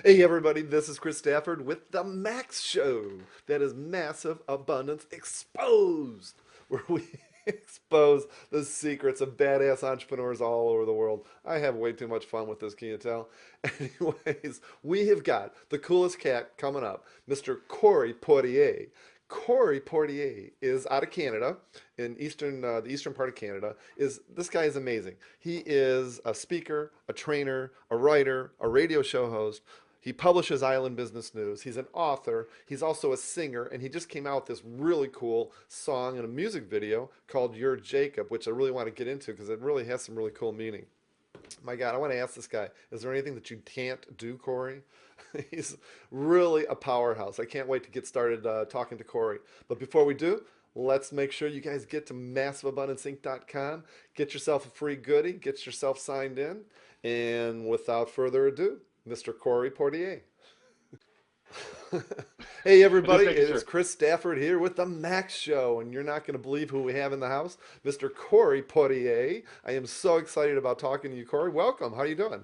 Hey everybody, this is Chris Stafford with the Max Show. That is Massive Abundance Exposed, where we expose the secrets of badass entrepreneurs all over the world. I have way too much fun with this, can you tell? Anyways, we have got the coolest cat coming up, Mr. Corey Poirier. Corey Poirier is out of Canada, in the eastern part of Canada. This guy is amazing. He is a speaker, a trainer, a writer, a radio show host. He publishes Island Business News. He's an author. He's also a singer, and he just came out with this really cool song and a music video called "You're Jacob," which I really want to get into because it really has some really cool meaning. My God, I want to ask this guy, is there anything that you can't do, Corey? He's really a powerhouse. I can't wait to get started talking to Corey. But before we do, let's make sure you guys get to massiveabundanceinc.com, get yourself a free goodie, get yourself signed in, and without further ado, Mr. Corey Poirier. Hey everybody, it is Chris Stafford here with the Max Show, and you're not going to believe who we have in the house, Mr. Corey Poirier. I am so excited about talking to you, Corey. Welcome. How are you doing?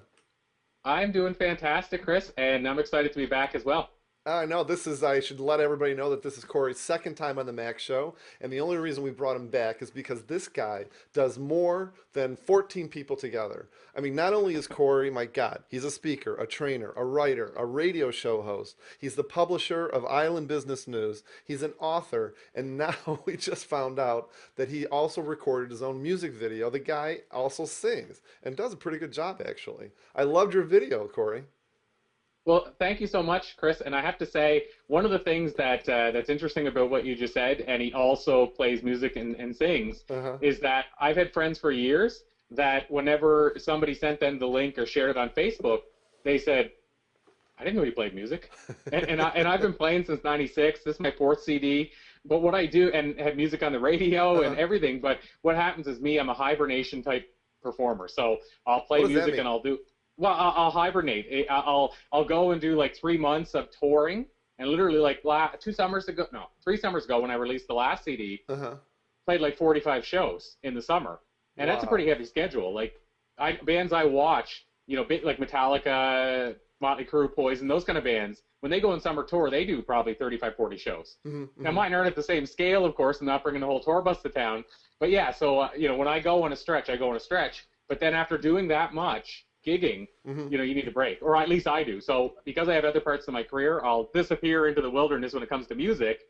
I'm doing fantastic, Chris, and I'm excited to be back as well. I know I should let everybody know that this is Corey's second time on the Max Show, and the only reason we brought him back is because this guy does more than 14 people together. I mean, not only is Corey, my God, he's a speaker, a trainer, a writer, a radio show host. He's the publisher of Island Business News. He's an author, and now we just found out that he also recorded his own music video. The guy also sings and does a pretty good job, actually. I loved your video, Corey. Well, thank you so much, Chris. And I have to say, one of the things that's interesting about what you just said, and he also plays music and sings, is that I've had friends for years that whenever somebody sent them the link or shared it on Facebook, they said, I didn't know you played music. And I've been playing since '96. This is my fourth CD. But what I do, and have music on the radio and everything, but what happens is I'm a hibernation type performer. So I'll play music and Well, I'll hibernate. I'll go and do like 3 months of touring, and literally like 3 summers ago when I released the last CD, played like 45 shows in the summer, and that's a pretty heavy schedule. Like bands I watch, like Metallica, Motley Crue, Poison, those kind of bands, when they go on summer tour, they do probably 35, 40 shows. Now mine aren't at the same scale, of course. I'm not bringing the whole tour bus to town, but yeah. So when I go on a stretch, I go on a stretch. But then after doing that much gigging, you need a break, or at least I do. So because I have other parts of my career, I'll disappear into the wilderness when it comes to music,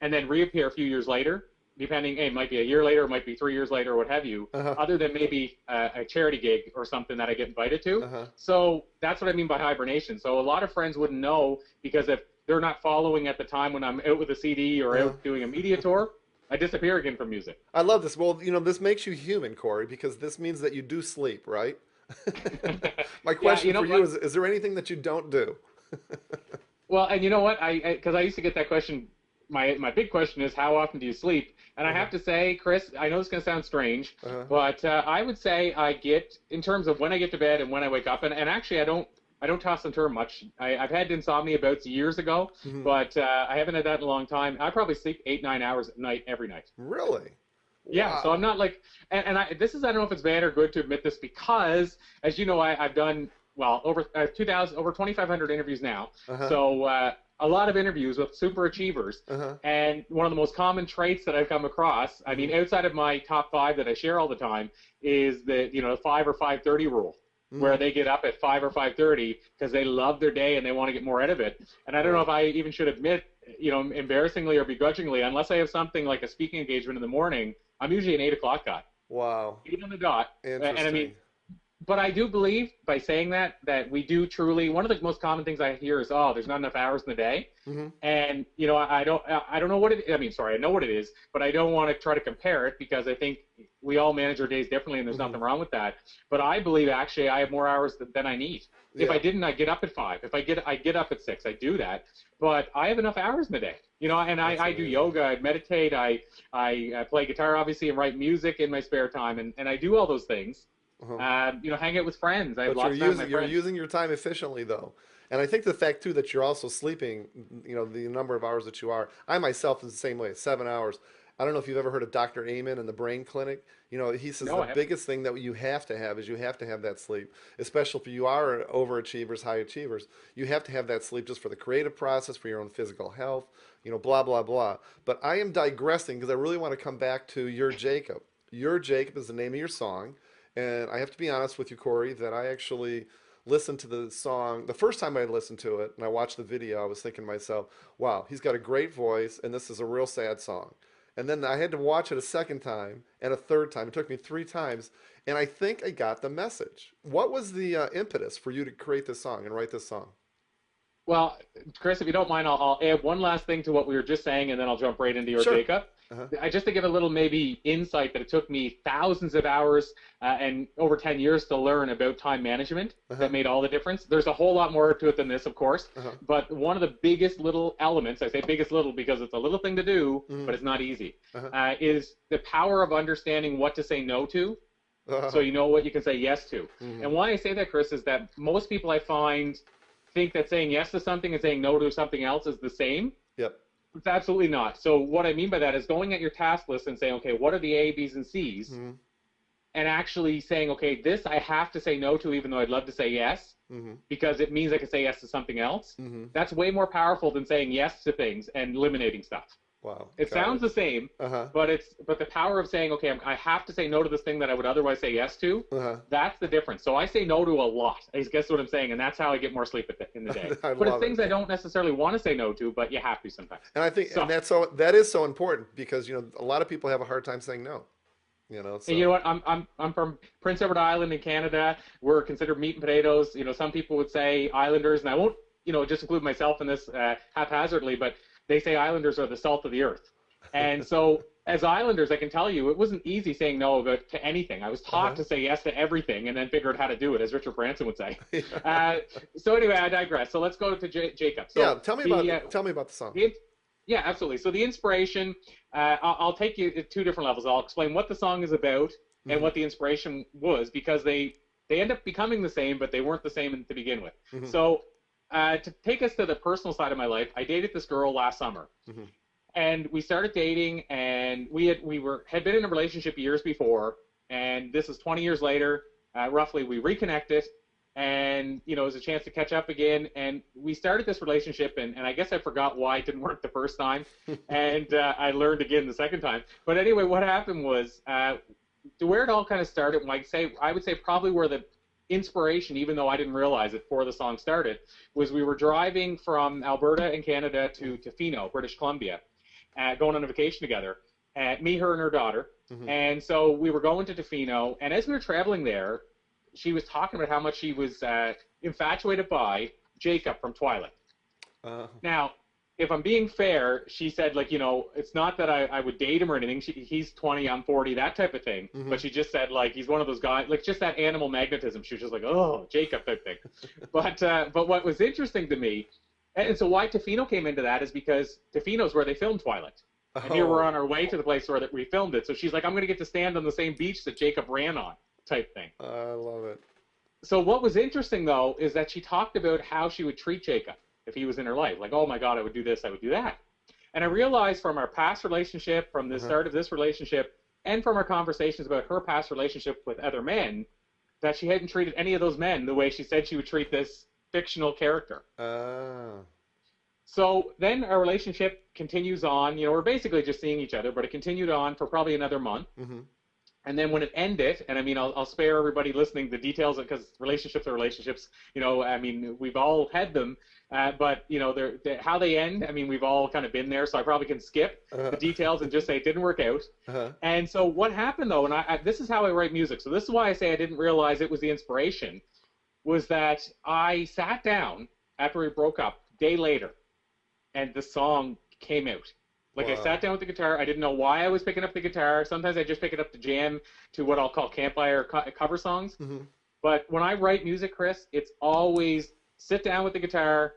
and then reappear a few years later, depending, it might be a year later, it might be 3 years later, or what have you, other than maybe a charity gig or something that I get invited to. So that's what I mean by hibernation. So a lot of friends wouldn't know, because if they're not following at the time when I'm out with a CD or out doing a media tour, I disappear again from music. I love this. Well, this makes you human, Corey, because this means that you do sleep, right? My question for you is there anything that you don't do? Well, and you know what? Because I used to get that question. My big question is, how often do you sleep? And I have to say, Chris, I know it's going to sound strange, but I would say I get, in terms of when I get to bed and when I wake up, and actually I don't toss and turn much. I've had insomnia bouts years ago, but I haven't had that in a long time. I probably sleep 8-9 hours a night every night. Really? Yeah, wow. So I'm not like, and I don't know if it's bad or good to admit this, because, as you know, I've done, over 2,500 interviews now. So a lot of interviews with super achievers. And one of the most common traits that I've come across, I mean, outside of my top 5 that I share all the time, is the 5 or 5:30 rule, where they get up at 5 or 5:30 because they love their day and they want to get more out of it. And I don't know if I even should admit, embarrassingly or begrudgingly, unless I have something like a speaking engagement in the morning, I'm usually an 8 o'clock guy. Wow. 8 on the dot. Interesting. And I mean, but I do believe, by saying that we do truly, one of the most common things I hear is, oh, there's not enough hours in the day. And, I don't know what it is. I mean, sorry, I know what it is, but I don't want to try to compare it, because I think we all manage our days differently, and there's nothing wrong with that. But I believe, actually, I have more hours than I need. If I didn't, I'd get up at 5. If I get up at 6, I do that. But I have enough hours in the day, and I do yoga, I meditate, I play guitar, obviously, and write music in my spare time, and I do all those things. Hang out with friends. I have lots of time with my friends. You're using your time efficiently, though. And I think the fact too that you're also sleeping, the number of hours that you are. I myself is the same way, 7 hours. I don't know if you've ever heard of Dr. Amen in the brain clinic. He says No, the I haven't. biggest thing that you have to have is you have to have that sleep, especially if you are overachievers, high achievers. You have to have that sleep just for the creative process, for your own physical health, blah, blah, blah. But I am digressing because I really want to come back to Your Jacob. Your Jacob is the name of your song. And I have to be honest with you, Corey, that I actually listened to the song the first time I listened to it and I watched the video. I was thinking to myself, wow, he's got a great voice and this is a real sad song. And then I had to watch it a second time and a third time. It took me 3 times, and I think I got the message. What was the impetus for you to create this song and write this song? Well, Chris, if you don't mind, I'll add one last thing to what we were just saying, and then I'll jump right into your Sure. Jacob. Just to give a little maybe insight that it took me thousands of hours and over 10 years to learn about time management that made all the difference. There's a whole lot more to it than this, of course, but one of the biggest little elements, I say biggest little because it's a little thing to do, but it's not easy, is the power of understanding what to say no to. So you know what you can say yes to. And why I say that, Chris, is that most people I find think that saying yes to something and saying no to something else is the same. Yep. It's absolutely not. So what I mean by that is going at your task list and saying, okay, what are the A, B's, and C's? And actually saying, okay, this I have to say no to even though I'd love to say yes, because it means I can say yes to something else. That's way more powerful than saying yes to things and eliminating stuff. Wow. It sounds the same, but the power of saying, okay, I have to say no to this thing that I would otherwise say yes to, that's the difference. So I say no to a lot, I guess what I'm saying, and that's how I get more sleep in the day. But it's things I don't necessarily want to say no to, but you have to sometimes. And I think that is so important because, a lot of people have a hard time saying no. So. And you know what? I'm from Prince Edward Island in Canada. We're considered meat and potatoes. Some people would say Islanders, and I won't, just include myself in this haphazardly, but they say Islanders are the salt of the earth. And so as Islanders, I can tell you, it wasn't easy saying no to anything. I was taught to say yes to everything and then figured how to do it, as Richard Branson would say. So anyway, I digress. So let's go to Jacob. So tell me about the song. Yeah, absolutely. So the inspiration, I'll take you at 2 different levels. I'll explain what the song is about and what the inspiration was, because they end up becoming the same, but they weren't the same to begin with. So to take us to the personal side of my life, I dated this girl last summer, and we started dating, and we had been in a relationship years before, and this is 20 years later, roughly. We reconnected, and it was a chance to catch up again, and we started this relationship, and I guess I forgot why it didn't work the first time, and I learned again the second time. But anyway, what happened was, to where it all kind of started, I would say probably where the inspiration, even though I didn't realize it before the song started, was we were driving from Alberta in Canada to Tofino, British Columbia, going on a vacation together, me, her, and her daughter. And so we were going to Tofino, and as we were traveling there, she was talking about how much she was infatuated by Jacob from Twilight. Now, if I'm being fair, she said, it's not that I would date him or anything. He's 20, I'm 40, that type of thing. But she just said, he's one of those guys, just that animal magnetism. She was just like, oh, Jacob type thing. But what was interesting to me, and so why Tofino came into that is because Tofino's where they filmed Twilight. And here we're on our way to the place where we filmed it. So she's like, I'm going to get to stand on the same beach that Jacob ran on, type thing. I love it. So what was interesting, though, is that she talked about how she would treat Jacob if he was in her life. Oh my God, I would do this, I would do that. And I realized from our past relationship, from the start of this relationship, and from our conversations about her past relationship with other men, that she hadn't treated any of those men the way she said she would treat this fictional character. So then our relationship continues on. We're basically just seeing each other, but it continued on for probably another month. And then when it ended, and I'll spare everybody listening the details because relationships are relationships. We've all had them, but they're how they end. We've all kind of been there, so I probably can skip the details and just say it didn't work out. And so what happened though, and this is how I write music. So this is why I say I didn't realize it was the inspiration, was that I sat down after we broke up, day later, and the song came out. Wow. I sat down with the guitar. I didn't know why I was picking up the guitar. Sometimes I just pick it up to jam to what I'll call campfire cover songs. But when I write music, Chris, it's always sit down with the guitar,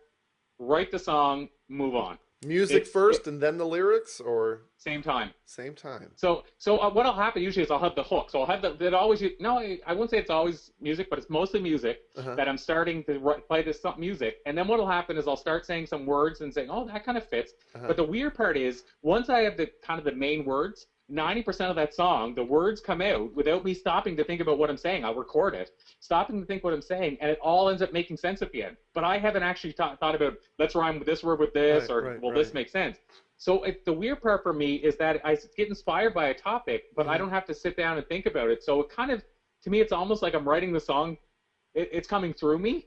write the song, move on. Music first and then the lyrics, or same time. same time? So what'll happen usually is I'll have the hook. So I'll have that always. No, I won't say it's always music, but it's mostly music that I'm starting to play this music. And then what'll happen is I'll start saying some words and saying, oh, that kind of fits. But the weird part is once I have the kind of the main words, 90% of that song, the words come out without me stopping to think about what I'm saying. I'll record it, stopping to think what I'm saying, and it all ends up making sense at the end. But I haven't actually thought about, let's rhyme this word with this, this makes sense. So the weird part for me is that I get inspired by a topic, but I don't have to sit down and think about it. So it kind of, to me, it's almost like I'm writing the song. It's coming through me,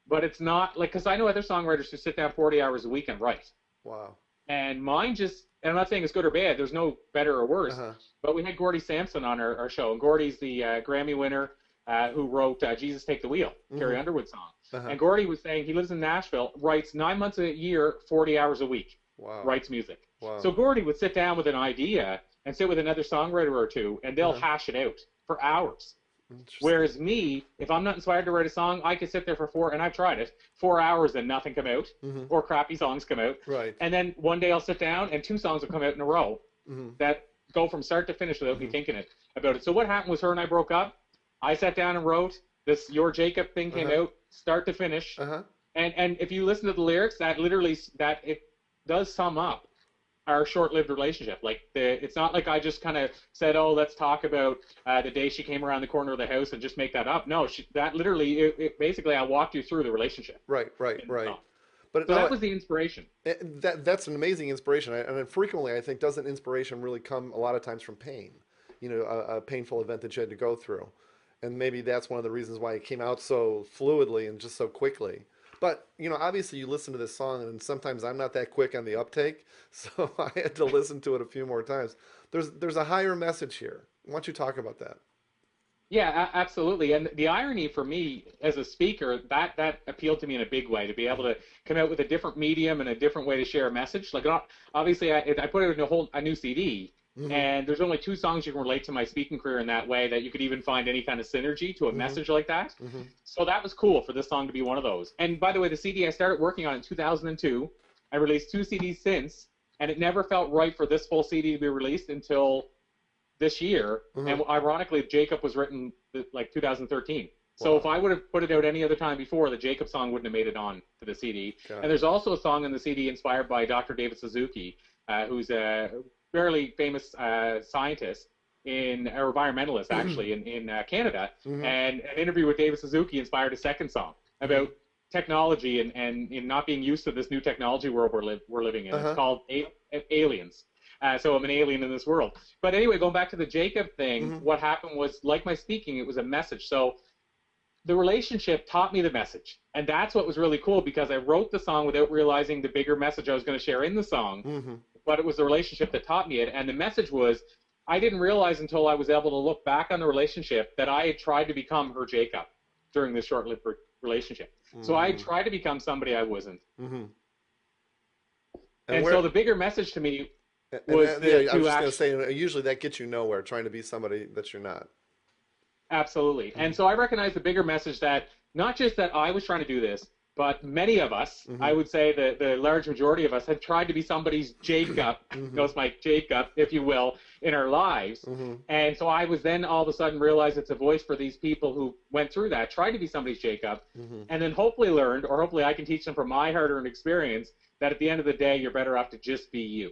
but it's not like, because I know other songwriters who sit down 40 hours a week and write. Wow. And mine just, and I'm not saying it's good or bad. There's no better or worse. But we had Gordy Sampson on our show, and Gordy's the Grammy winner who wrote "Jesus Take the Wheel," Carrie Underwood song. And Gordy was saying he lives in Nashville, writes 9 months a year, 40 hours a week, writes music. Wow. So Gordy would sit down with an idea and sit with another songwriter or two, and they'll hash it out for hours. Whereas me, if I'm not inspired to write a song, I could sit there for and I've tried it, 4 hours and nothing come out, or crappy songs come out. Right. And then one day I'll sit down and 2 songs will come out in a row that go from start to finish without me thinking about it. So what happened was her and I broke up. I sat down and wrote this Your Jacob thing came out, start to finish. And if you listen to the lyrics, that literally, that it does sum up our short-lived relationship. Like it's not like I just kind of said, oh, let's talk about the day she came around the corner of the house and just make that up. No, that literally, it basically, I walked you through the relationship. Right. But so that was the inspiration. That's an amazing inspiration, and frequently I think doesn't inspiration really come a lot of times from pain, a painful event that you had to go through, and maybe that's one of the reasons why it came out so fluidly and just so quickly. But, obviously you listen to this song, and sometimes I'm not that quick on the uptake, so I had to listen to it a few more times. There's a higher message here. Why don't you talk about that? Yeah, absolutely. And the irony for me as a speaker, that appealed to me in a big way, to be able to come out with a different medium and a different way to share a message. Like, obviously, I put it in a new CD, and there's only 2 songs you can relate to my speaking career in that way, that you could even find any kind of synergy to a message like that. So that was cool for this song to be one of those. And by the way, the CD I started working on in 2002. I released 2 CDs since, and it never felt right for this full CD to be released until this year. And ironically, Jacob was written like 2013. So if I would have put it out any other time before, the Jacob song wouldn't have made it on to the CD. And there's also a song in the CD inspired by Dr. David Suzuki, who's a fairly famous scientist or environmentalist actually in Canada. And an interview with David Suzuki inspired a second song about technology and not being used to this new technology world we're living in. It's called Aliens. So I'm an alien in this world. But anyway, going back to the Jacob thing, what happened was, like my speaking, it was a message. So the relationship taught me the message. And that's what was really cool, because I wrote the song without realizing the bigger message I was going to share in the song. But it was the relationship that taught me it. And the message was, I didn't realize until I was able to look back on the relationship that I had tried to become her Jacob during this short-lived relationship. So I tried to become somebody I wasn't. And so the bigger message to me was I was just going to say, usually that gets you nowhere, trying to be somebody that you're not. Absolutely. And so I recognize the bigger message that not just that I was trying to do this, but many of us, I would say the large majority of us, had tried to be somebody's Jacob, goes my Jacob, if you will, in our lives. And so I was then all of a sudden realized it's a voice for these people who went through that, tried to be somebody's Jacob, and then hopefully learned, or hopefully I can teach them from my hard-earned experience, that at the end of the day, you're better off to just be you.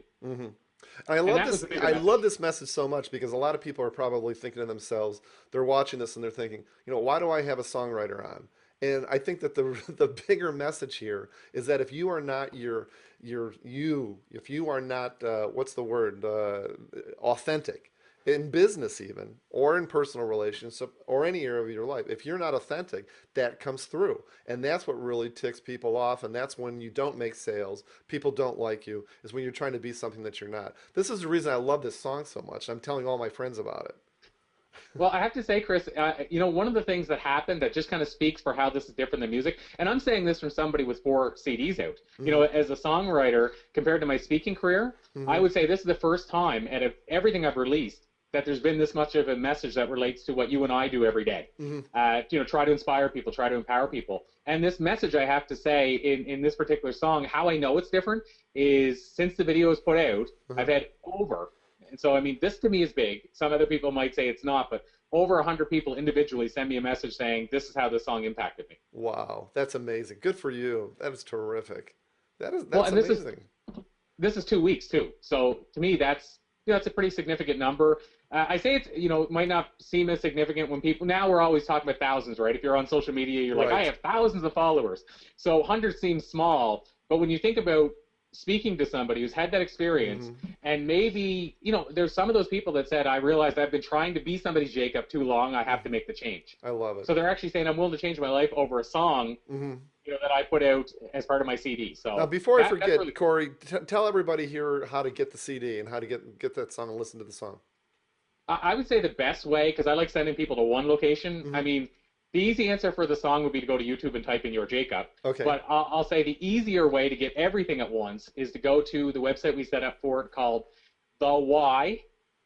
I love this message so much, because a lot of people are probably thinking to themselves, they're watching this and they're thinking, why do I have a songwriter on? And I think that the bigger message here is that if you are not if you are not what's the word, authentic in business even, or in personal relationship, or any area of your life, if you're not authentic, that comes through. And that's what really ticks people off, and that's when you don't make sales, people don't like you, is when you're trying to be something that you're not. This is the reason I love this song so much. I'm telling all my friends about it. Well, I have to say, Chris, one of the things that happened that just kind of speaks for how this is different than music, and I'm saying this from somebody with 4 CDs out. As a songwriter, compared to my speaking career, I would say this is the first time out of everything I've released that there's been this much of a message that relates to what you and I do every day. Try to inspire people, try to empower people. And this message, I have to say, in this particular song, how I know it's different is since the video was put out, I've had and so, I mean, this to me is big. Some other people might say it's not, but over 100 people individually send me a message saying, this is how this song impacted me. Wow, that's amazing. Good for you. That is terrific. That's amazing. This is 2 weeks too. So to me, that's a pretty significant number. I say it's, it might not seem as significant when people, now we're always talking about thousands, right? If you're on social media, you're like, I have thousands of followers. So 100 seems small, but when you think about speaking to somebody who's had that experience, and maybe, there's some of those people that said, I realized I've been trying to be somebody's Jacob too long, I have to make the change. I love it. So they're actually saying, I'm willing to change my life over a song, that I put out as part of my CD. So now, before I forget, really Corey, tell everybody here how to get the CD and how to get that song and listen to the song. I would say the best way, because I like sending people to one location. I mean, the easy answer for the song would be to go to YouTube and type in your Jacob. Okay. But I'll say the easier way to get everything at once is to go to the website we set up for it called the Y,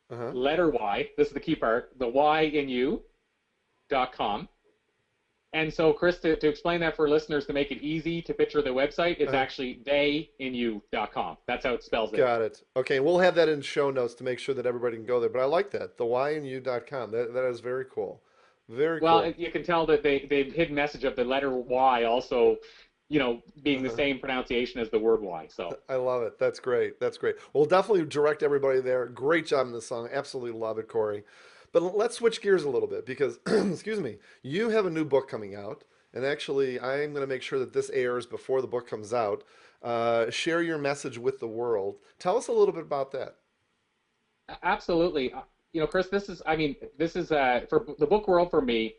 letter Y. This is the key part. The YinYou.com. And so, Chris, to explain that for listeners, to make it easy to picture the website, it's actually theyinYou.com. That's how it spells it. Got it. Okay, we'll have that in show notes to make sure that everybody can go there. But I like that, the YinYou.com. That is very cool. Very cool. Well, you can tell that they've hidden message of the letter Y also, being the same pronunciation as the word Y. So I love it. That's great. That's great. We'll definitely direct everybody there. Great job in the song. Absolutely love it, Corey. But let's switch gears a little bit because, excuse me, you have a new book coming out. And actually, I'm going to make sure that this airs before the book comes out. Share your message with the world. Tell us a little bit about that. Absolutely. Chris, this is for the book world for me,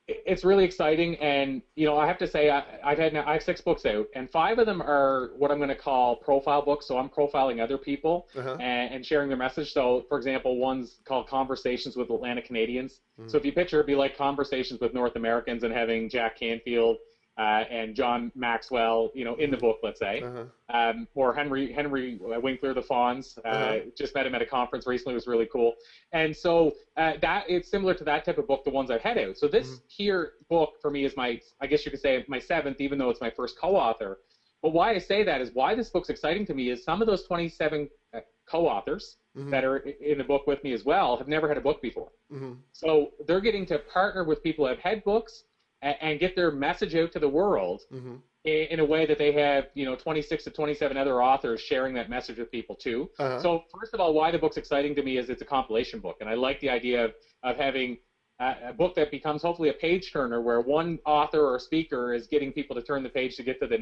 it's really exciting. And, I have to say, I have 6 books out, and 5 of them are what I'm going to call profile books. So I'm profiling other people and sharing their message. So, for example, one's called Conversations with Atlantic Canadians. So if you picture, it'd be like conversations with North Americans and having Jack Canfield and John Maxwell, in the book, let's say, or Henry Winkler, the Fonz. Just met him at a conference recently. It was really cool. And so that it's similar to that type of book, the ones I've had out. So this here book for me is I guess you could say my 7th, even though it's my first co-author. But why I say that is why this book's exciting to me is some of those 27 co-authors that are in the book with me as well have never had a book before. So they're getting to partner with people who have had books and get their message out to the world in a way that they have, 26 to 27 other authors sharing that message with people too. So first of all, why the book's exciting to me is it's a compilation book. And I like the idea of having a book that becomes hopefully a page turner where one author or speaker is getting people to turn the page to get to the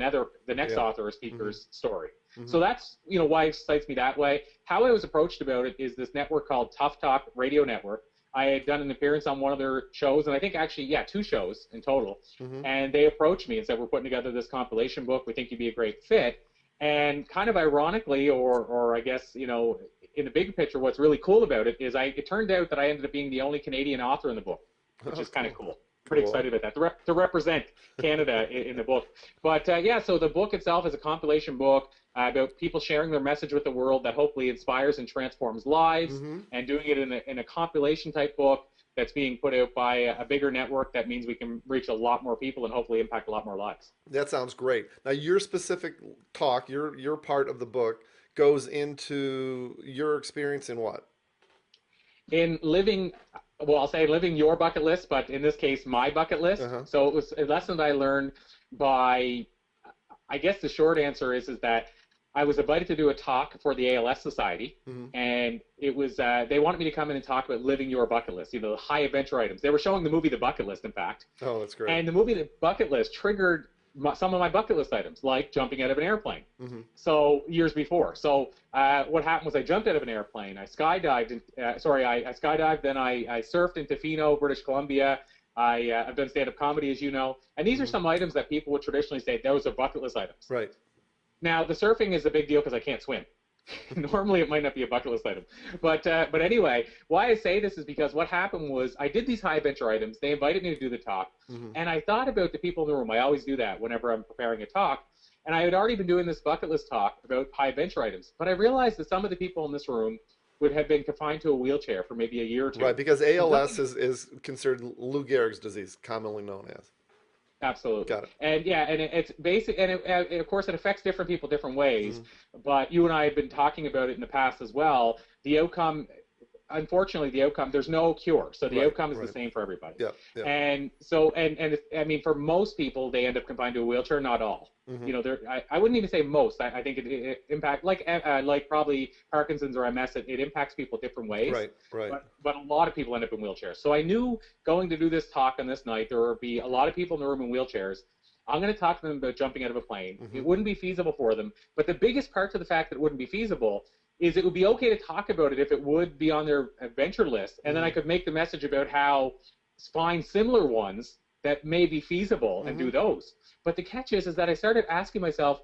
next author or speaker's story. So that's, why it excites me that way. How I was approached about it is this network called Tough Talk Radio Network. I had done an appearance on one of their shows, and I think actually, 2 shows in total. And they approached me and said, we're putting together this compilation book. We think you'd be a great fit. And kind of ironically, or I guess, in the big picture, what's really cool about it is it turned out that I ended up being the only Canadian author in the book, which is kind of cool. Pretty excited about that, to represent Canada in the book. But so the book itself is a compilation book about people sharing their message with the world that hopefully inspires and transforms lives, and doing it in a compilation type book that's being put out by a bigger network. That means we can reach a lot more people and hopefully impact a lot more lives. That sounds great. Now, your specific talk, your part of the book goes into your experience in what? In living, well, I'll say living your bucket list, but in this case, my bucket list. So it was a lesson that I learned by, I guess the short answer is that I was invited to do a talk for the ALS Society, and it was they wanted me to come in and talk about living your bucket list, the high adventure items. They were showing the movie The Bucket List, in fact. Oh, that's great. And the movie The Bucket List triggered some of my bucket list items, like jumping out of an airplane. So years before. So what happened was I jumped out of an airplane. I skydived. I skydived. Then I surfed in Tofino, British Columbia. I've done stand-up comedy, as you know. And these are some items that people would traditionally say those are bucket list items. Right. Now, the surfing is a big deal because I can't swim. Normally, it might not be a bucket list item. But anyway, why I say this is because what happened was I did these high adventure items. They invited me to do the talk. And I thought about the people in the room. I always do that whenever I'm preparing a talk. And I had already been doing this bucket list talk about high adventure items. But I realized that some of the people in this room would have been confined to a wheelchair for maybe a year or two. Right, because So ALS nothing, is considered Lou Gehrig's disease, commonly known as. absolutely. Got it. And yeah, and it's basic, and of course it affects different people different ways. Mm. But you and I have been talking about it in the past as well. The outcome, unfortunately, the outcome, there's no cure, so the Right, outcome is the right. same for everybody. Yeah, yeah. And so, I mean, for most people, they end up confined to a wheelchair. Not all. Mm-hmm. You know, I wouldn't even say most. I think it impact like probably Parkinson's or MS. It impacts people different ways. Right, right. But a lot of people end up in wheelchairs. So I knew going to do this talk on this night, there would be a lot of people in the room in wheelchairs. I'm going to talk to them about jumping out of a plane. Mm-hmm. It wouldn't be feasible for them. But the biggest part to the fact that it wouldn't be feasible is it would be okay to talk about it if it would be on their adventure list. And then I could make the message about how find similar ones that may be feasible and do those. But the catch is that I started asking myself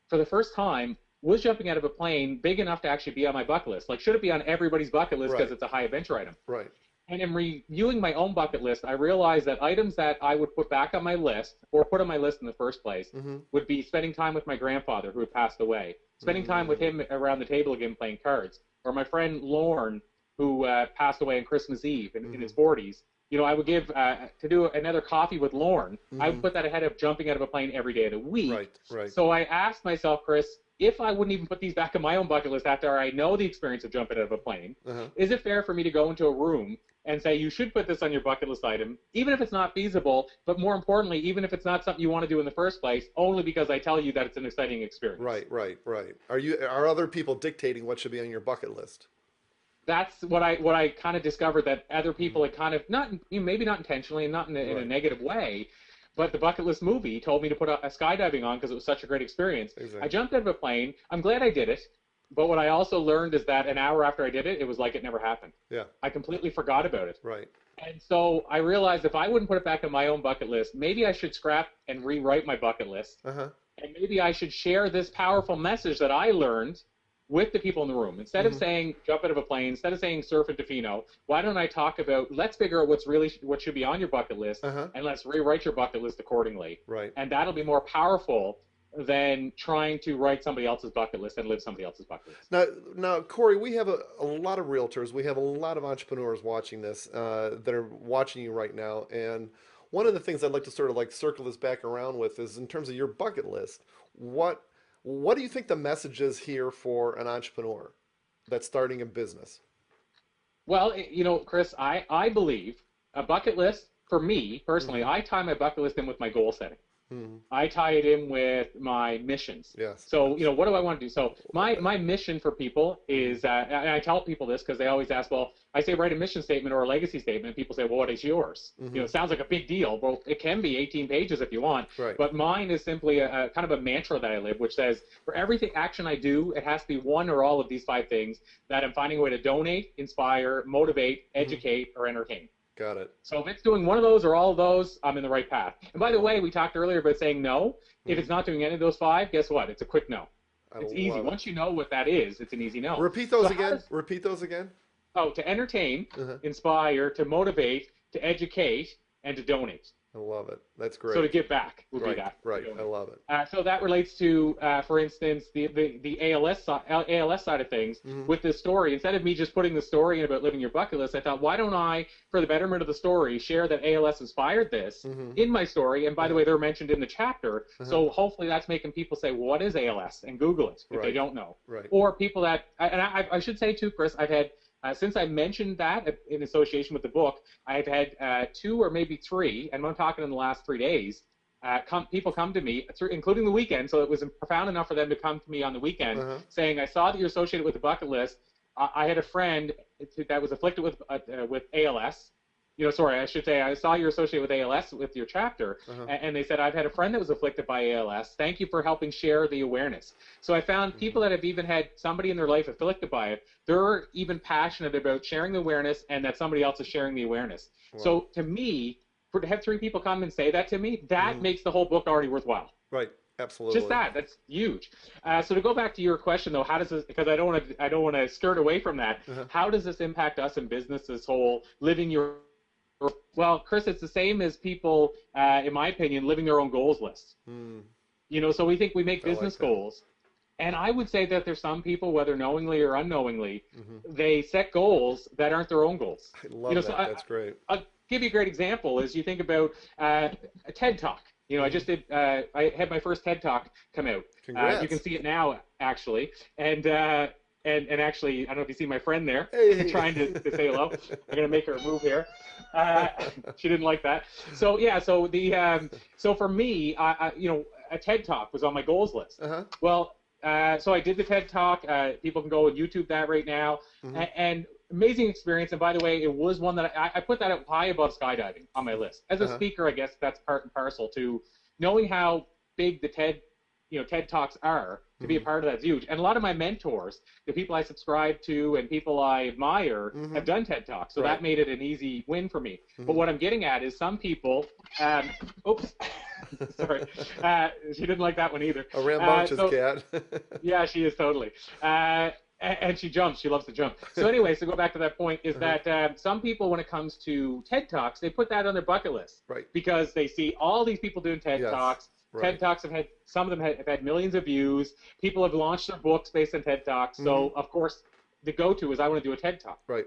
for the first time, was jumping out of a plane big enough to actually be on my bucket list? Like, should it be on everybody's bucket list because it's a high adventure item? Right. And in reviewing my own bucket list, I realized that items that I would put back on my list or put on my list in the first place would be spending time with my grandfather who had passed away, spending time with him around the table again playing cards, or my friend Lorne who passed away on Christmas Eve in his 40s. You know, I would give, to do another coffee with Lorne, I would put that ahead of jumping out of a plane every day of the week. Right, right. So I asked myself, Chris, if I wouldn't even put these back on my own bucket list after I know the experience of jumping out of a plane, is it fair for me to go into a room and say, you should put this on your bucket list item, even if it's not feasible, but more importantly, even if it's not something you want to do in the first place, only because I tell you that it's an exciting experience. Right, right, right. Are other people dictating what should be on your bucket list? That's what I kind of discovered, that other people had kind of not, maybe not intentionally and not in a negative way, but the bucket list movie told me to put a skydiving on because it was such a great experience. Exactly. I jumped out of a plane. I'm glad I did it. But what I also learned is that an hour after I did it, it was like it never happened. Yeah. I completely forgot about it. Right. And so I realized if I wouldn't put it back on my own bucket list, maybe I should scrap and rewrite my bucket list. And maybe I should share this powerful message that I learned with the people in the room. Instead of saying jump out of a plane, instead of saying surf in Tofino, why don't I talk about, let's figure out what should be on your bucket list, and let's rewrite your bucket list accordingly. Right. And that'll be more powerful than trying to write somebody else's bucket list and live somebody else's bucket list. Now, Corey, we have a lot of realtors, we have a lot of entrepreneurs watching this that are watching you right now, and one of the things I'd like to sort of like circle this back around with is in terms of your bucket list, what do you think the message is here for an entrepreneur that's starting a business? Well, you know, Chris, I believe a bucket list, for me personally, I tie my bucket list in with my goal setting. I tie it in with my missions. Yes. So, you know, what do I want to do? So my mission for people is, and I tell people this because they always ask, well, I say write a mission statement or a legacy statement. And people say, well, what is yours? You know, it sounds like a big deal. Well, it can be 18 pages if you want. Right. But mine is simply a kind of a mantra that I live, which says for everything action I do, it has to be one or all of these 5 things that I'm finding a way to donate, inspire, motivate, educate, or entertain. Got it. So if it's doing one of those or all of those, I'm in the right path. And by the way, we talked earlier about saying no. If it's not doing any of those 5, guess what? It's a quick no. It's easy. Once you know what that is, it's an easy no. Repeat those again. Repeat those again. Oh, to entertain, inspire, to motivate, to educate, and to donate. I love it. That's great. So to give back would be that. Right. I love it. So that relates to, for instance, the ALS side of things with this story. Instead of me just putting the story in about living your bucket list, I thought, why don't I, for the betterment of the story, share that ALS inspired this in my story? And by the way, they're mentioned in the chapter. So hopefully that's making people say, well, what is ALS? And Google it if they don't know. Right. Or people that, and I should say too, Chris, I've had, since I mentioned that in association with the book, I've had 2 or maybe 3, and I'm talking in the last 3 days, people come to me, including the weekend, so it was profound enough for them to come to me on the weekend, saying, I saw that you're associated with the bucket list. I had a friend that was afflicted with ALS. You know, sorry, I should say, I saw you're associated with ALS with your chapter, and they said, I've had a friend that was afflicted by ALS. Thank you for helping share the awareness. So I found people that have even had somebody in their life afflicted by it, they're even passionate about sharing the awareness and that somebody else is sharing the awareness. Wow. So to me, to have 3 people come and say that to me, that makes the whole book already worthwhile. Right. Absolutely. Just that's huge. So to go back to your question though, how does this, because I don't want to skirt away from that, how does this impact us in business, this whole living your... Well, Chris, it's the same as people, in my opinion, living their own goals list. You know, so we think we make business goals, And I would say that there's some people, whether knowingly or unknowingly, they set goals that aren't their own goals. I love that. That's great. I'll give you a great example. Is you think about a TED Talk. I just did. I had my first TED Talk come out. Congrats. You can see it now, actually, and actually, I don't know if you see my friend there trying to say hello. I'm gonna make her move here. She didn't like that. So yeah. So so for me, a TED Talk was on my goals list. Well. So I did the TED Talk. People can go and YouTube that right now. And amazing experience. And by the way, it was one that I put that up high above skydiving on my list. As a speaker, I guess that's part and parcel to knowing how big the TED Talks are. To be a part of that's huge. And a lot of my mentors, the people I subscribe to and people I admire, have done TED Talks. So that made it an easy win for me. But what I'm getting at is some people, oops, sorry, she didn't like that one either. A rambunctious cat. Yeah, she is totally. And she jumps. She loves to jump. So anyway, so go back to that point is that some people, when it comes to TED Talks, they put that on their bucket list. Right. Because they see all these people doing TED Talks. Right. TED Talks have had, some of them have had millions of views. People have launched their books based on TED Talks. So, of course, the go-to is I want to do a TED Talk. Right.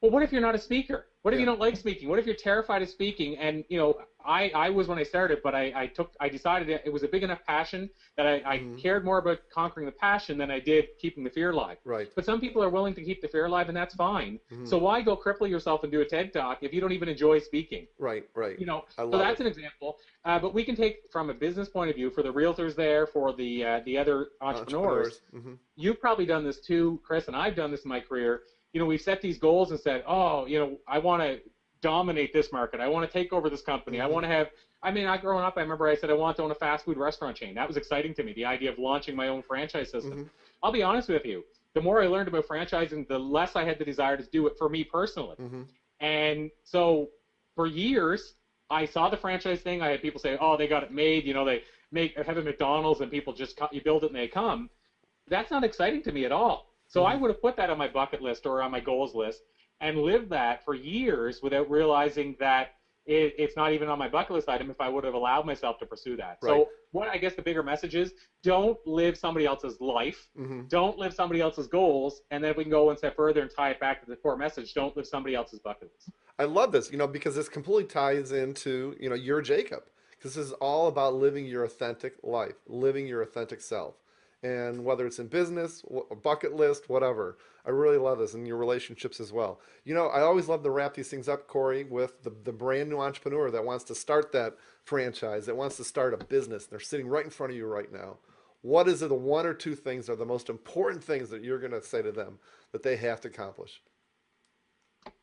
Well, what if you're not a speaker? What if you don't like speaking? What if you're terrified of speaking? And, I was when I started, but I decided it was a big enough passion that I cared more about conquering the passion than I did keeping the fear alive. Right. But some people are willing to keep the fear alive, and that's fine. So why go cripple yourself and do a TED Talk if you don't even enjoy speaking? Right. So that's an example. But we can take from a business point of view for the realtors there, for the other entrepreneurs. You've probably done this too, Chris, and I've done this in my career. We've set these goals and said, I want to dominate this market. I want to take over this company. I want to have, growing up, I remember I said I want to own a fast food restaurant chain. That was exciting to me, the idea of launching my own franchise system. I'll be honest with you. The more I learned about franchising, the less I had the desire to do it for me personally. And so for years, I saw the franchise thing. I had people say, they got it made. They have a McDonald's and people just, you build it and they come. That's not exciting to me at all. So I would have put that on my bucket list or on my goals list and lived that for years without realizing that it's not even on my bucket list item if I would have allowed myself to pursue that. Right. So what I guess the bigger message is, don't live somebody else's life. Don't live somebody else's goals. And then we can go one step further and tie it back to the core message. Don't live somebody else's bucket list. I love this, because this completely ties into, you're Jacob. Because this is all about living your authentic life, living your authentic self. And whether it's in business, a bucket list, whatever. I really love this, and your relationships as well. I always love to wrap these things up, Corey, with the brand new entrepreneur that wants to start that franchise, that wants to start a business. They're sitting right in front of you right now. What is it, the one or two things are the most important things that you're going to say to them that they have to accomplish?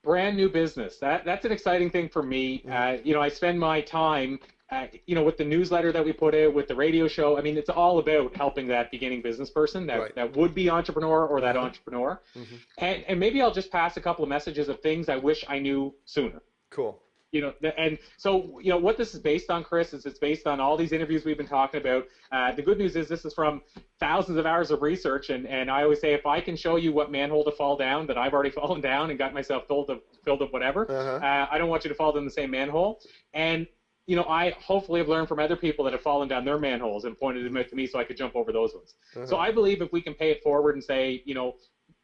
Brand new business. That's an exciting thing for me. I spend my time with the newsletter that we put out, with the radio show. It's all about helping that beginning business person, that would-be entrepreneur or that entrepreneur. And maybe I'll just pass a couple of messages of things I wish I knew sooner. Cool. And so, what this is based on, Chris, is it's based on all these interviews we've been talking about. The good news is this is from thousands of hours of research. And I always say, if I can show you what manhole to fall down that I've already fallen down and got myself filled up whatever, I don't want you to fall down the same manhole. And I hopefully have learned from other people that have fallen down their manholes and pointed them out to me so I could jump over those ones. So I believe if we can pay it forward and say,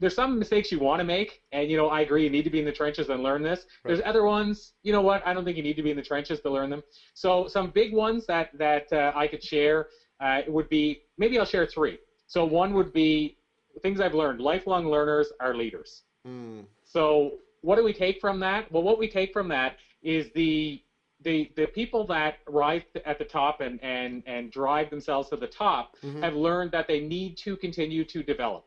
there's some mistakes you want to make, and, I agree, you need to be in the trenches and learn this. There's other ones, I don't think you need to be in the trenches to learn them. So some big ones that I could share would be, maybe I'll share three. So one would be things I've learned. Lifelong learners are leaders. So what do we take from that? Well, what we take from that is the people that rise at the top and drive themselves to the top have learned that they need to continue to develop.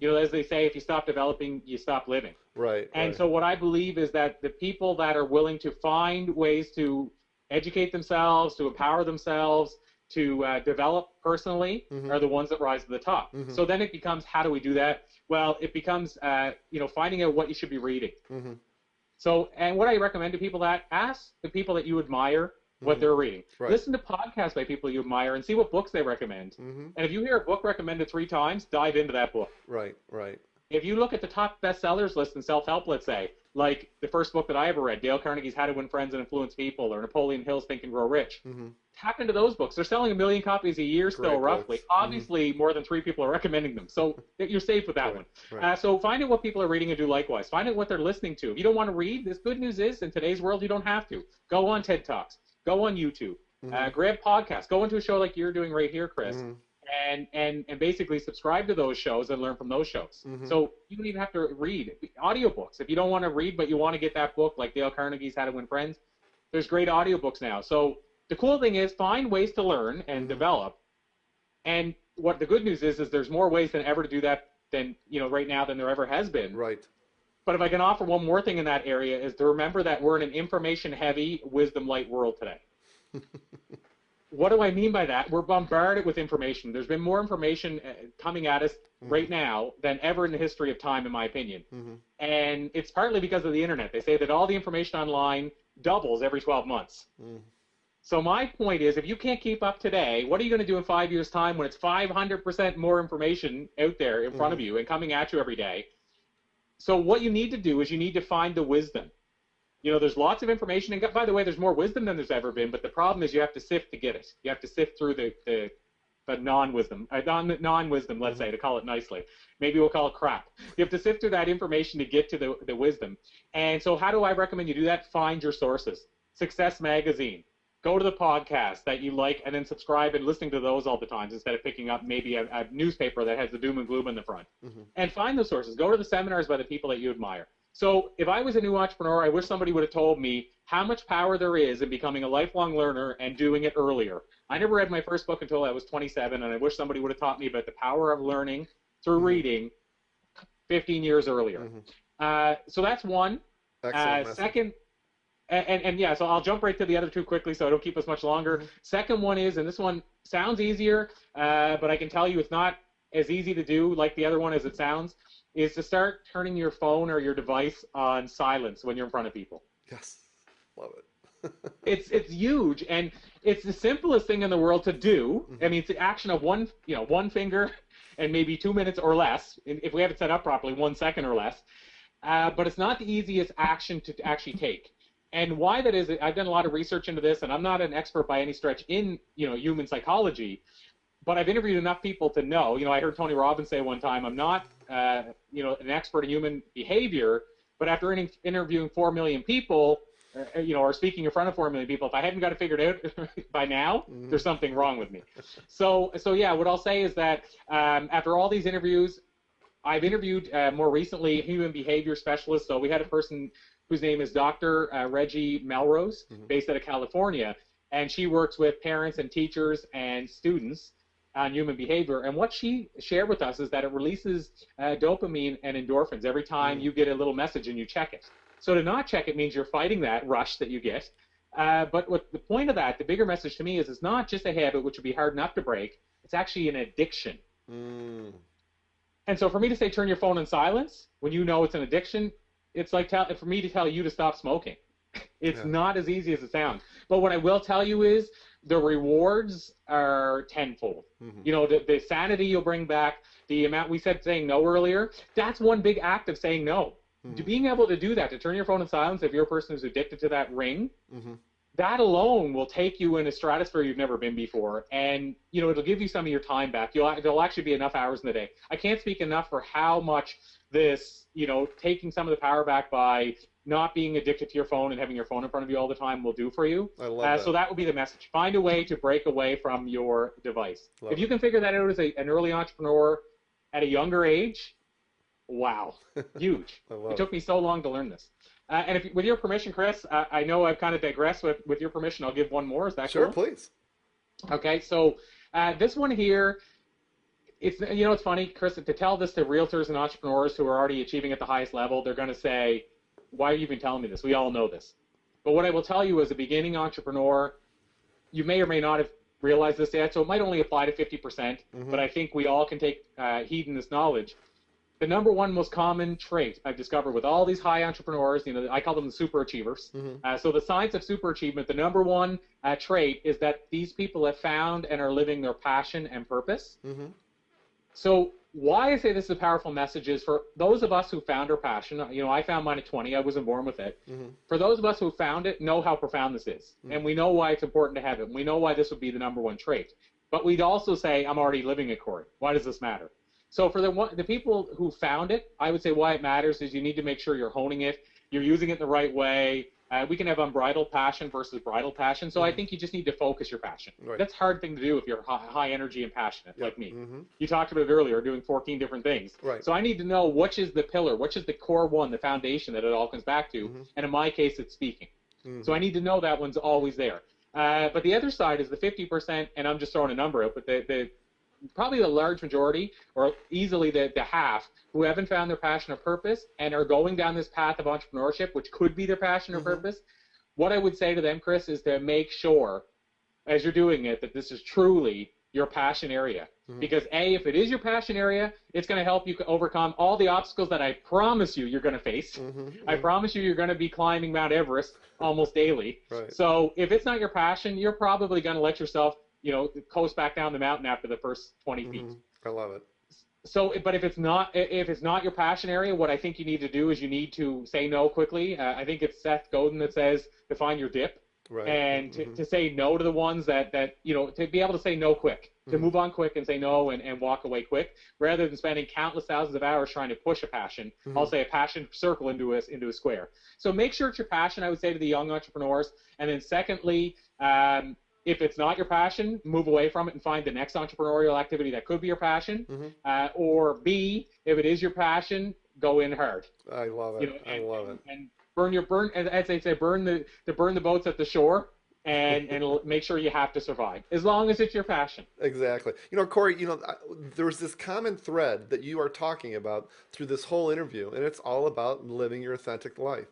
As they say, if you stop developing, you stop living. Right. And so what I believe is that the people that are willing to find ways to educate themselves, to empower themselves, to develop personally are the ones that rise to the top. So then it becomes, how do we do that? Well, it becomes, finding out what you should be reading. So, and what I recommend to people that ask the people that you admire what they're reading. Listen to podcasts by people you admire and see what books they recommend. And if you hear a book recommended 3 times, dive into that book. Right. If you look at the top bestsellers list in self-help, let's say, like the first book that I ever read, Dale Carnegie's How to Win Friends and Influence People, or Napoleon Hill's Think and Grow Rich. Tap into those books. They're selling 1 million copies a year still, roughly. Obviously, more than 3 people are recommending them. So you're safe with that one. So find out what people are reading and do likewise. Find out what they're listening to. If you don't want to read, this good news is, in today's world, you don't have to. Go on TED Talks. Go on YouTube. Grab podcasts. Go into a show like you're doing right here, Chris. And basically subscribe to those shows and learn from those shows. So you don't even have to read. Audiobooks. If you don't want to read, but you want to get that book like Dale Carnegie's How to Win Friends, there's great audiobooks now. So the cool thing is find ways to learn and develop. And what the good news is there's more ways than ever to do that than, right now than there ever has been. Right. But if I can offer one more thing in that area is to remember that we're in an information-heavy, wisdom-light world today. What do I mean by that? We're bombarded with information. There's been more information coming at us right now than ever in the history of time, in my opinion. And it's partly because of the internet. They say that all the information online doubles every 12 months. So my point is, if you can't keep up today, what are you going to do in 5 years' time when it's 500% more information out there in front of you and coming at you every day? So what you need to do is you need to find the wisdom. There's lots of information, and by the way, there's more wisdom than there's ever been, but the problem is you have to sift to get it. You have to sift through the non-wisdom, let's say, to call it nicely. Maybe we'll call it crap. You have to sift through that information to get to the wisdom. And so how do I recommend you do that? Find your sources. Success Magazine. Go to the podcast that you like and then subscribe and listening to those all the time instead of picking up maybe a newspaper that has the doom and gloom in the front. And find those sources. Go to the seminars by the people that you admire. So if I was a new entrepreneur, I wish somebody would have told me how much power there is in becoming a lifelong learner and doing it earlier. I never read my first book until I was 27, and I wish somebody would have taught me about the power of learning through reading 15 years earlier. So that's one. Second, and yeah, so I'll jump right to the other two quickly so I don't keep us much longer. Second one is, and this one sounds easier, but I can tell you it's not as easy to do like the other one as it sounds, is to start turning your phone or your device on silence when you're in front of people. Yes, love it. It's huge, and it's the simplest thing in the world to do. I mean, it's the action of one finger and maybe 2 minutes or less, if we have it set up properly, 1 second or less. But it's not the easiest action to actually take. And why that is, I've done a lot of research into this, and I'm not an expert by any stretch in human psychology, but I've interviewed enough people to know. I heard Tony Robbins say one time, I'm not an expert in human behavior, but after interviewing 4 million people, or speaking in front of 4 million people, if I hadn't got it figured out by now, there's something wrong with me. So yeah, what I'll say is that after all these interviews, I've interviewed more recently human behavior specialists. So we had a person whose name is Dr. Reggie Melrose, based out of California, and she works with parents and teachers and students on human behavior. And what she shared with us is that it releases dopamine and endorphins every time you get a little message and you check it. So to not check it means you're fighting that rush that you get. But what the point of that, the bigger message to me is it's not just a habit, which would be hard enough to break. It's actually an addiction. And so for me to say turn your phone on silence when you know it's an addiction, it's like for me to tell you to stop smoking. It's not as easy as it sounds. But what I will tell you is the rewards are tenfold. The sanity you'll bring back, the amount we said saying no earlier, that's one big act of saying no. Being able to do that, to turn your phone on silence if you're a person who's addicted to that ring, that alone will take you in a stratosphere you've never been before. And, it'll give you some of your time back. There'll actually be enough hours in the day. I can't speak enough for how much this, taking some of the power back by not being addicted to your phone and having your phone in front of you all the time will do for you. I love that. So that would be the message. Find a way to break away from your device. If you can figure that out as an early entrepreneur at a younger age, wow, huge. It took me so long to learn this. And with your permission, Chris, I know I've kind of digressed. With your permission, I'll give one more. Is that sure? Cool? Please. Okay, so this one here, it's funny, Chris, to tell this to realtors and entrepreneurs who are already achieving at the highest level, they're going to say, why are you even telling me this? We all know this. But what I will tell you as a beginning entrepreneur, you may or may not have realized this yet, so it might only apply to 50%, but I think we all can take heed in this knowledge. The number one most common trait I've discovered with all these high entrepreneurs, I call them the super achievers. So the science of super achievement, the number one trait is that these people have found and are living their passion and purpose. So why I say this is a powerful message is for those of us who found our passion. I found mine at 20. I wasn't born with it. For those of us who found it, know how profound this is. And we know why it's important to have it. We know why this would be the number one trait. But we'd also say, I'm already living it, Corey. Why does this matter? So for the people who found it, I would say why it matters is you need to make sure you're honing it, you're using it the right way. We can have unbridled passion versus bridled passion. So I think you just need to focus your passion. Right. That's a hard thing to do if you're high energy and passionate like me. You talked about it earlier, doing 14 different things. Right. So I need to know which is the pillar, which is the core one, the foundation that it all comes back to. And in my case, it's speaking. So I need to know that one's always there. But the other side is the 50%, and I'm just throwing a number out, but probably the large majority, or easily the half, who haven't found their passion or purpose and are going down this path of entrepreneurship, which could be their passion or purpose. What I would say to them, Chris, is to make sure, as you're doing it, that this is truly your passion area. Because A, if it is your passion area, it's going to help you overcome all the obstacles that I promise you you're going to face. I promise you you're going to be climbing Mount Everest almost daily. Right. So if it's not your passion, you're probably going to let yourself coast back down the mountain after the first 20 feet. I love it. So, but if it's not your passion area, what I think you need to do is you need to say no quickly. I think it's Seth Godin that says define your dip, right. And to say no to the ones that to be able to say no quick, to move on quick and say no and walk away quick, rather than spending countless thousands of hours trying to push a passion. I'll say a passion circle into a square. So make sure it's your passion, I would say to the young entrepreneurs. And then secondly, if it's not your passion, move away from it and find the next entrepreneurial activity that could be your passion. Or B, if it is your passion, go in hard. I love it. I love it. And as they say, burn the boats at the shore, and make sure you have to survive, as long as it's your passion. Exactly. Corey, there was this common thread that you are talking about through this whole interview, and it's all about living your authentic life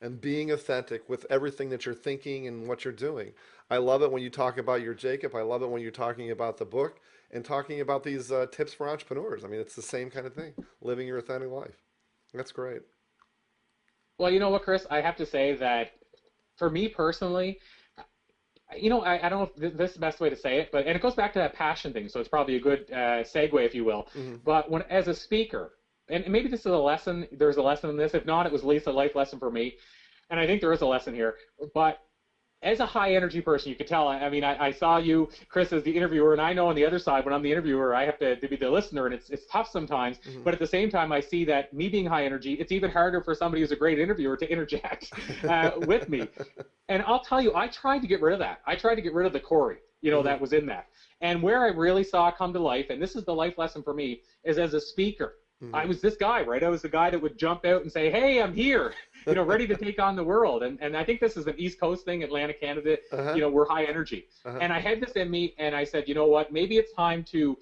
and being authentic with everything that you're thinking and what you're doing. I love it when you talk about your Jacob. I love it when you're talking about the book and talking about these tips for entrepreneurs. I mean, it's the same kind of thing, living your authentic life. That's great. Well, you know what, Chris? I have to say that for me personally, I don't know if this is the best way to say it, and it goes back to that passion thing, so it's probably a good segue, if you will. But as a speaker, and maybe this is a lesson, there's a lesson in this. If not, it was at least a life lesson for me. And I think there is a lesson here. But as a high energy person, you could tell, I saw you, Chris, as the interviewer, and I know on the other side, when I'm the interviewer, I have to be the listener, and it's tough sometimes. But at the same time, I see that me being high energy, it's even harder for somebody who's a great interviewer to interject with me. And I'll tell you, I tried to get rid of that. I tried to get rid of the Corey, that was in that. And where I really saw it come to life, and this is the life lesson for me, is as a speaker. I was this guy, right? I was the guy that would jump out and say, hey, I'm here, ready to take on the world. And I think this is an East Coast thing, Atlantic, Canada, we're high energy. And I had this in me, and I said, you know what, maybe it's time to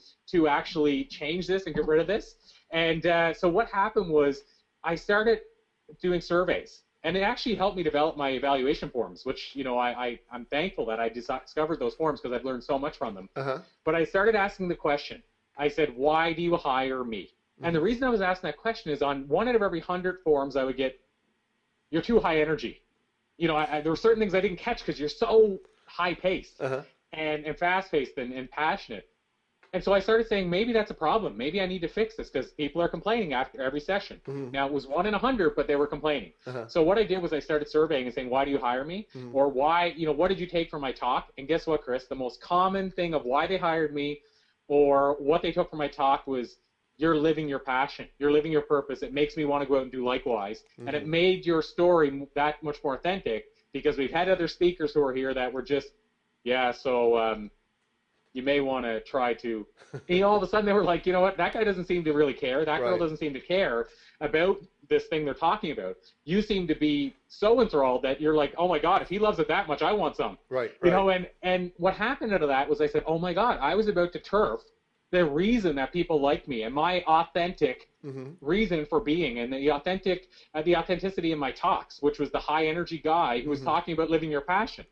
actually change this and get rid of this. And so what happened was I started doing surveys. And it actually helped me develop my evaluation forms, which, I'm thankful that I discovered those forms because I've learned so much from them. But I started asking the question. I said, why do you hire me? And the reason I was asking that question is on 1 out of every 100 forms I would get, you're too high energy. There were certain things I didn't catch because you're so high-paced and fast-paced and passionate. And so I started saying, maybe that's a problem. Maybe I need to fix this because people are complaining after every session. Now, it was 1 in 100, but they were complaining. So what I did was I started surveying and saying, why do you hire me? Or why, what did you take from my talk? And guess what, Chris? The most common thing of why they hired me or what they took from my talk was, you're living your passion. You're living your purpose. It makes me want to go out and do likewise. And it made your story that much more authentic because we've had other speakers who are here that were just, you may want to try to, all of a sudden they were like, you know what, that guy doesn't seem to really care. That girl doesn't seem to care about this thing they're talking about. You seem to be so enthralled that you're like, oh my God, if he loves it that much, I want some. And what happened out of that was I said, oh my God, I was about to turf the reason that people like me and my authentic reason for being and the authenticity in my talks, which was the high energy guy who was talking about living your passion.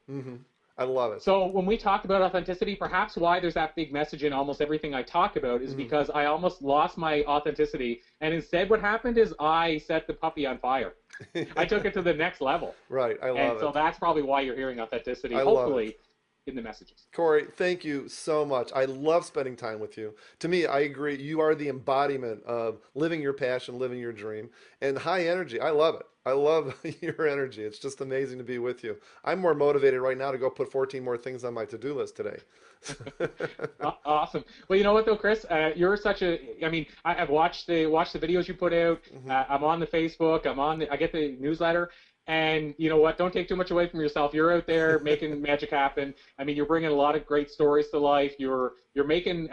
I love it. So when we talk about authenticity, perhaps why there's that big message in almost everything I talk about is because I almost lost my authenticity. And instead what happened is I set the puppy on fire. I took it to the next level. Right. I love it. And so that's probably why you're hearing authenticity. Hopefully, in the messages. Corey, thank you so much. I love spending time with you. To me, I agree. You are the embodiment of living your passion, living your dream, and high energy. I love it. I love your energy. It's just amazing to be with you. I'm more motivated right now to go put 14 more things on my to-do list today. Awesome. Well, you know what though, Chris, you're such a. I mean, I've watched the videos you put out. Hmm. I'm on the Facebook. I get the newsletter. And you know what? Don't take too much away from yourself. You're out there making magic happen. I mean, you're bringing a lot of great stories to life. You're making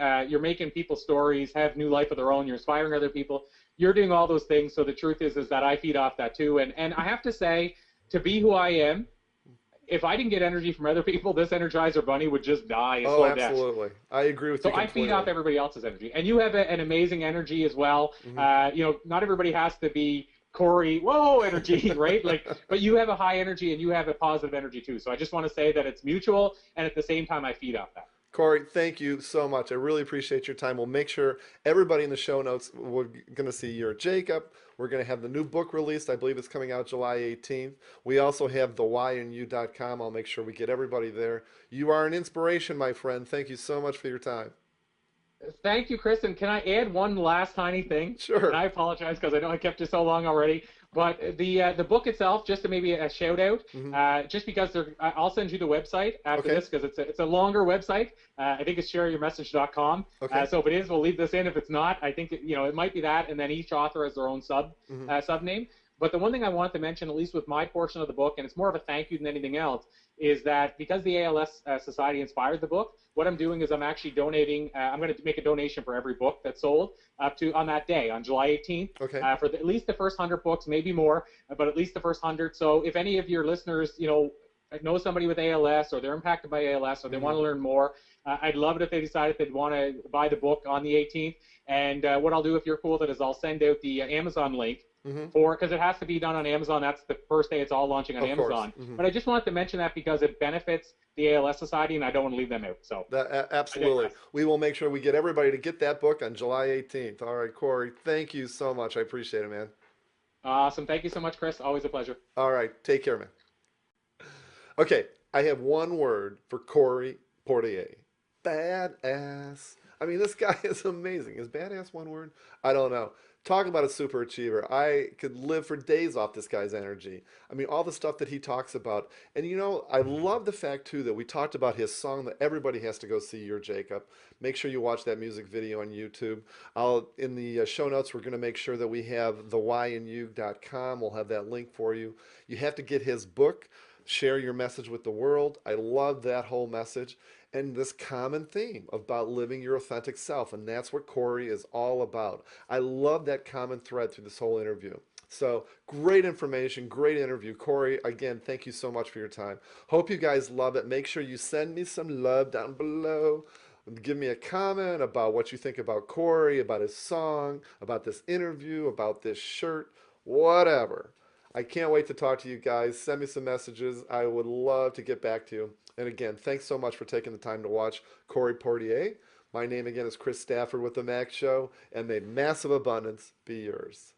people's stories have new life of their own. You're inspiring other people. You're doing all those things. So the truth is that I feed off that too. And I have to say, to be who I am, if I didn't get energy from other people, this Energizer Bunny would just die a Oh, slow death. absolutely. I agree with So you I feed off completely. everybody else's energy, and you have an amazing energy as well. Hmm. Not everybody has to be Corey, whoa, energy, right? Like, but you have a high energy and you have a positive energy too. So I just want to say that it's mutual, and at the same time, I feed off that. Corey, thank you so much. I really appreciate your time. We'll make sure everybody in the show notes, we're going to see your Jacob. We're going to have the new book released. I believe it's coming out July 18th. We also have thewhyinu.com. I'll make sure we get everybody there. You are an inspiration, my friend. Thank you so much for your time. Thank you, Chris. And can I add one last tiny thing? And Sure. I apologize because I know I kept you so long already. But the book itself, just to maybe a shout out, Hmm. just because I'll send you the website after Okay. this because it's a longer website. I think it's shareyourmessage.com. Okay. So if it is, we'll leave this in. If it's not, I think it might be that, and then each author has their own Hmm. sub name. But the one thing I wanted to mention, at least with my portion of the book, and it's more of a thank you than anything else, is that because the ALS Society inspired the book, what I'm doing is I'm actually donating. I'm going to make a donation for every book that's sold up to on that day, on July 18th, Okay. for at least the first 100 books, maybe more, but at least the first 100. So if any of your listeners, know somebody with ALS or they're impacted by ALS or they Hmm. want to learn more, I'd love it if they decided they'd want to buy the book on the 18th. And what I'll do, if you're cool with it, is I'll send out the Amazon link Hmm. because it has to be done on Amazon. That's the first day it's all launching on Of course. Amazon. Hmm. But I just wanted to mention that because it benefits the ALS Society, and I don't want to leave them out. So I Absolutely. digress. We will make sure we get everybody to get that book on July 18th. All right, Corey, thank you so much. I appreciate it, man. Awesome. Thank you so much, Chris. Always a pleasure. All right, take care, man. Okay, I have one word for Corey Portier. Badass. I mean, this guy is amazing. Is badass one word? I don't know. Talk about a super achiever. I could live for days off this guy's energy. I mean, all the stuff that he talks about. And I love the fact too that we talked about his song that everybody has to go see, Your Jacob. Make sure you watch that music video on YouTube. In the show notes, we're going to make sure that we have thewhyinu.com. We'll have that link for you. You have to get his book, Share Your Message with the World. I love that whole message and this common theme about living your authentic self. And that's what Corey is all about. I love that common thread through this whole interview. So great information, great interview. Corey, again, thank you so much for your time. Hope you guys love it. Make sure you send me some love down below. Give me a comment about what you think about Corey, about his song, about this interview, about this shirt, whatever. I can't wait to talk to you guys. Send me some messages. I would love to get back to you. And again, thanks so much for taking the time to watch Corey Portier. My name again is Chris Stafford with The Max Show, and may massive abundance be yours.